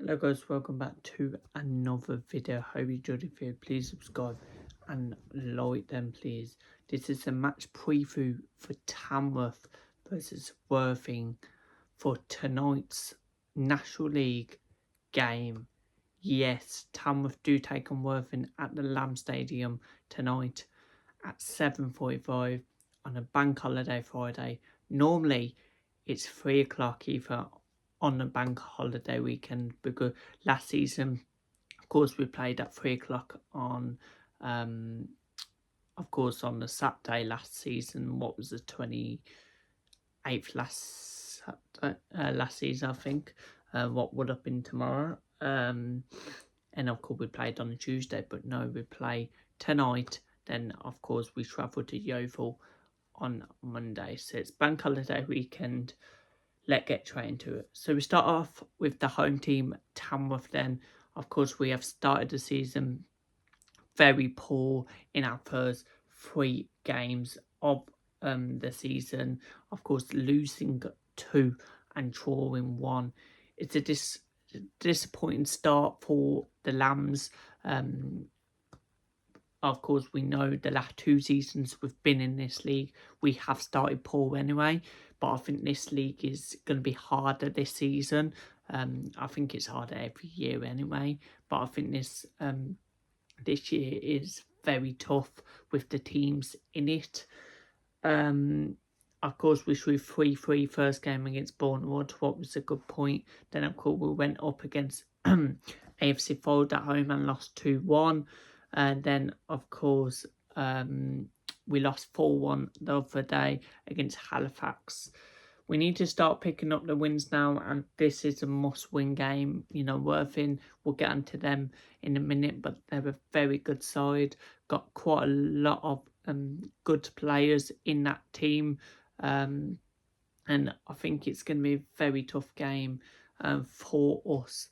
Hello guys, welcome back to another video. Hope you enjoyed the video. Please subscribe and like them please. This is a match preview for Tamworth versus Worthing for tonight's National League game. Yes, Tamworth do take on Worthing at the Lamb Stadium tonight at 7:45 on a bank holiday Friday. Normally it's 3 o'clock either on a bank holiday weekend, because last season, of course, we played at 3 o'clock on, of course, on the Saturday last season. What was the 28th last season, I think. What would have been tomorrow. And of course, we played on a Tuesday, but no, we play tonight. Then, of course, we travel to Yeovil on Monday. So it's bank holiday weekend. Let's get straight into it. So we start off with the home team, Tamworth. Then, of course, we have started the season very poor in our first 3 games of the season. Of course, losing 2 and drawing 1. It's a disappointing start for the Lambs. Of course, we know the last 2 seasons we've been in this league, we have started poor anyway. But I think this league is going to be harder this season. I think it's harder every year anyway. But I think this year is very tough with the teams in it. Of course, we drew 3-3 first game against Bournemouth. What was a good point. Then, of course, we went up against AFC Fold at home and lost 2-1. And then, of course, we lost 4-1 the other day against Halifax. We need to start picking up the wins now, and this is a must-win game. You know, Worthing, we'll get onto them in a minute, but they're a very good side. Got quite a lot of good players in that team. And I think it's going to be a very tough game for us.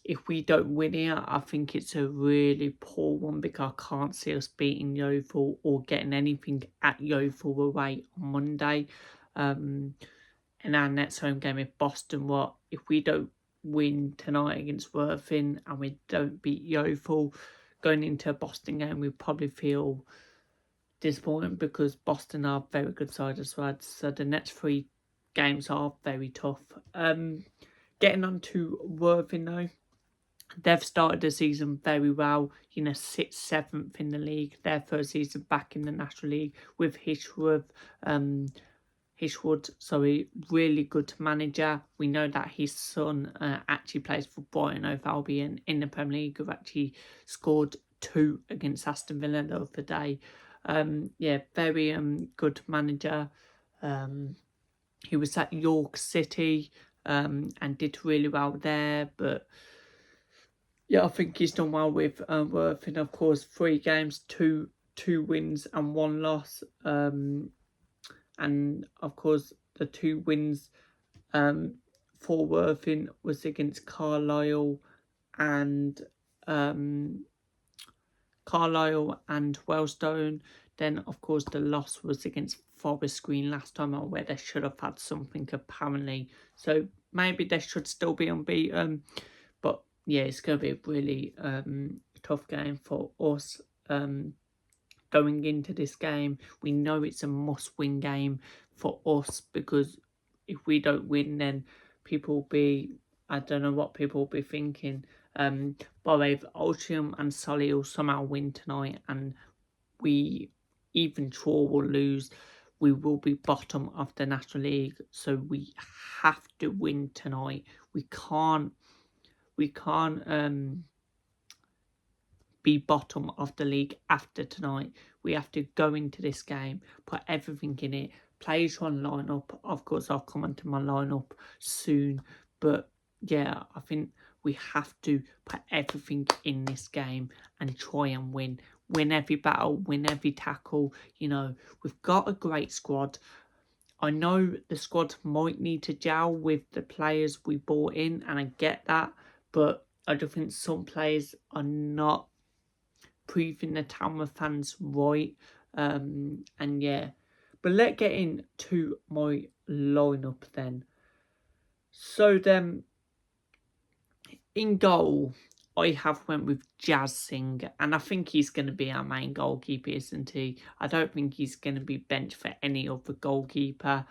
If we don't win here, I think it's a really poor one, because I can't see us beating Yeovil or getting anything at Yeovil away on Monday. And our next home game is Boston. If we don't win tonight against Worthing and we don't beat Yeovil, going into a Boston game, we probably feel disappointed, because Boston are a very good side as well. So the next 3 games are very tough. Getting on to Worthing though. They've started the season very well, 6th, 7th in the league. Their first season back in the National League with Hishwood, really good manager. We know that his son actually plays for Brighton & Hove Albion in the Premier League, who actually scored 2 against Aston Villa the other day. Very good manager. He was at York City and did really well there, but yeah, I think he's done well with Worthing. Of course, 3 games, 2 wins and 1 loss. And of course, the 2 wins for Worthing was against Carlisle and Wellstone. Then, of course, the loss was against Forest Green last time, where they should have had something apparently. So maybe they should still be unbeaten. But yeah, it's going to be a really tough game for us. Going into this game, we know it's a must-win game for us, because if we don't win, then people will be, I don't know what people will be thinking. But if Altrincham and Solly will somehow win tonight, and we even draw or lose, we will be bottom of the National League. So we have to win tonight. We can't be bottom of the league after tonight. We have to go into this game, put everything in it, players on lineup. Of course, I'll come onto my lineup soon, but yeah, I think we have to put everything in this game and try and win. Win every battle, win every tackle. We've got a great squad. I know the squad might need to gel with the players we bought in, and I get that, but I do think some players are not proving the Tamworth fans right. And yeah, but let's get into my lineup then. So then, In goal, I have went with Jazz Singh, and I think he's going to be our main goalkeeper, isn't he? I don't think he's going to be benched for any other goalkeeper.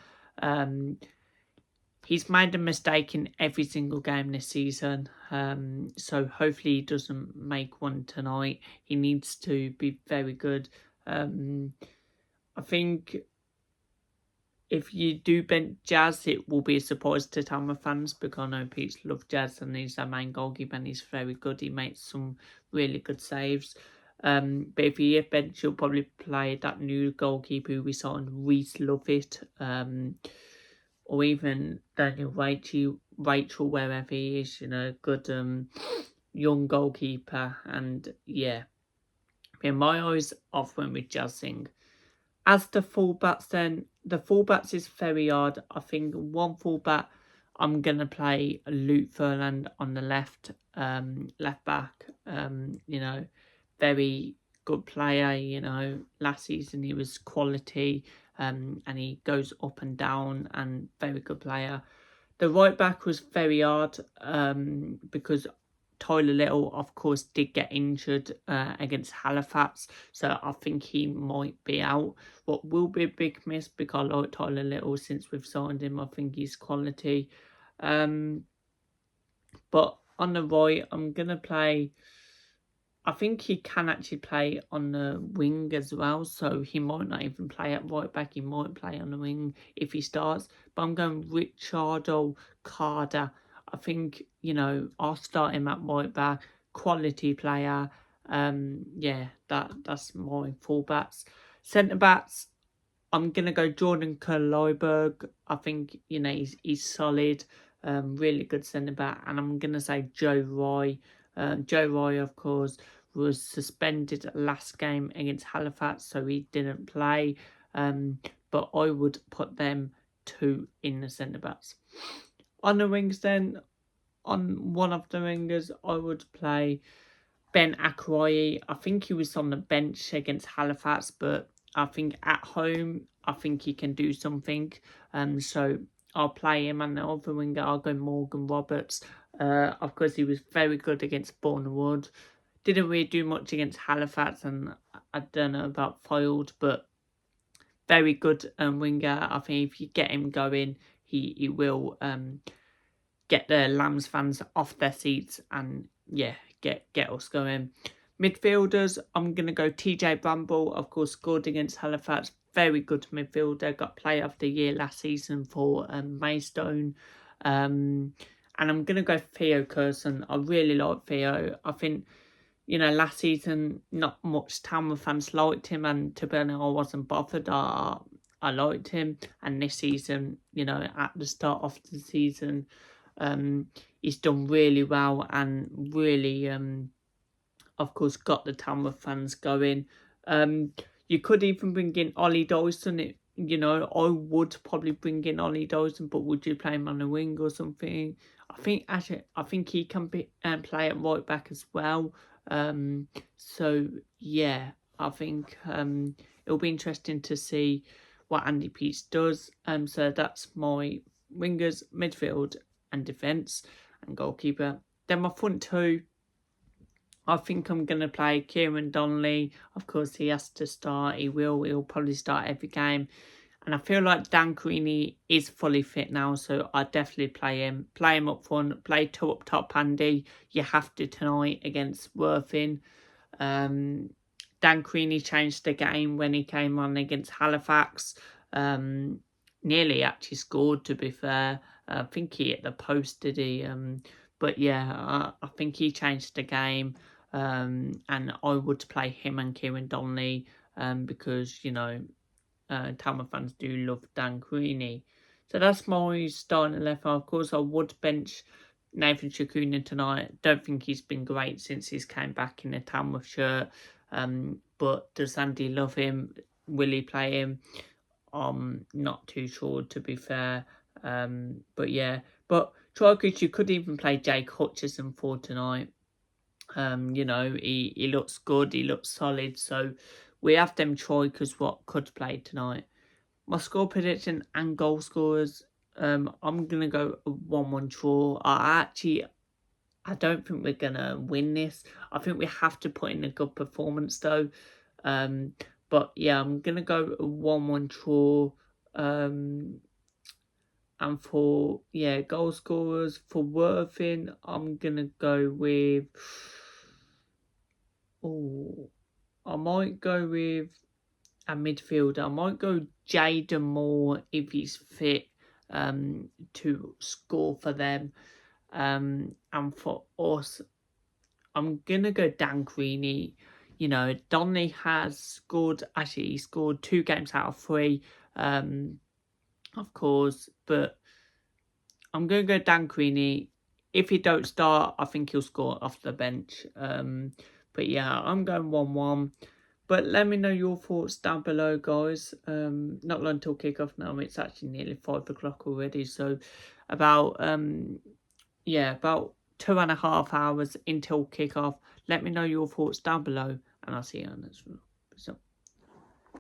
He's made a mistake in every single game this season, so hopefully he doesn't make one tonight. He needs to be very good. I think if you do bench Jazz, it will be a surprise to Tamworth fans, because I know Pete's love Jazz and he's our main goalkeeper and he's very good. He makes some really good saves. But if you bench, you'll probably play that new goalkeeper who we signed, Reese Lovett, or even Daniel Rachel, wherever he is, good young goalkeeper. And yeah, in my eyes, I've went with Jazz Singh. As the fullbacks, then the fullbacks is very hard. I think one fullback, I'm gonna play Luke Furland on the left back. Very good player. Last season he was quality, and he goes up and down, and very good player. The right back was very hard, because Tyler Little, of course, did get injured against Halifax, so I think he might be out. What will be a big miss, because I like Tyler Little since we've signed him. I think he's quality. But on the right, I'm going to play... I think he can actually play on the wing as well, so he might not even play at right back. He might play on the wing if he starts. But I'm going Richardo Carter. I think, I'll start him at right back. Quality player. That's my fullbacks. Centre backs, I'm going to go Jordan Kleiberg. I think, he's solid. Really good centre back. And I'm going to say Joe Roy. Joe Roy, of course, was suspended last game against Halifax, so he didn't play. But I would put them two in the centre backs. On the wings, then, on one of the wingers, I would play Ben Akrayi. I think he was on the bench against Halifax, but I think at home, I think he can do something. So I'll play him, and the other winger, I'll go Morgan Roberts. Of course, he was very good against Bournemouth. Didn't really do much against Halifax, and I don't know about Fylde, but very good winger. I think if you get him going, he will get the Lambs fans off their seats and, get us going. Midfielders, I'm going to go TJ Bramble. Of course, scored against Halifax. Very good midfielder. Got player of the year last season for Maidstone. And I'm going to go Theo Curson. I really like Theo. I think, last season, not much Tamworth fans liked him. And to be honest, I wasn't bothered. I liked him. And this season, at the start of the season, he's done really well and really... of course, got the Tamworth fans going. You could even bring in Ollie Dawson. I would probably bring in Ollie Dawson, but would you play him on the wing or something? I think he can play at right back as well. So yeah, I think it'll be interesting to see what Andy Peace does. So that's my wingers, midfield, and defence, and goalkeeper. Then my front two, I think I'm going to play Kieran Donnelly. Of course, he has to start. He'll probably start every game. And I feel like Dan Creaney is fully fit now, so I definitely play him. Play him up front. Play two up top, Andy. You have to tonight against Worthing. Dan Creaney changed the game when he came on against Halifax. Nearly actually scored, to be fair. I think he hit the post, did he? But yeah, I think he changed the game. And I would play him and Kieran Donnelly because, Tamworth fans do love Dan Creaney. So that's my starting 11. Of course, I would bench Nathan Shakuna tonight. Don't think he's been great since he's came back in a Tamworth shirt. But does Andy love him? Will he play him? I'm not too sure, to be fair. But yeah. But Tricus, you could even play Jake Hutchison for tonight. He looks good, he looks solid, so we have them Tricus what could play tonight. My score prediction and goal scorers, I'm going to go a 1-1 draw. I don't think we're going to win this. I think we have to put in a good performance, though. But, yeah, I'm going to go a 1-1 draw. And for, yeah, goal scorers, for Worthing, I'm going to go with... Oh, I might go with a midfielder. I might go Jaden Moore if he's fit to score for them. And for us, I'm going to go Dan Greeny. You know, Donny has scored, actually, he scored 2 games out of 3, of course, but I'm going to go Dan Greeny. If he don't start, I think he'll score off the bench. But yeah, I'm going 1-1. But let me know your thoughts down below, guys. Not long till kickoff now. It's actually nearly 5 o'clock already. So about about 2.5 hours until kickoff. Let me know your thoughts down below, and I'll see you on the next one. Peace out.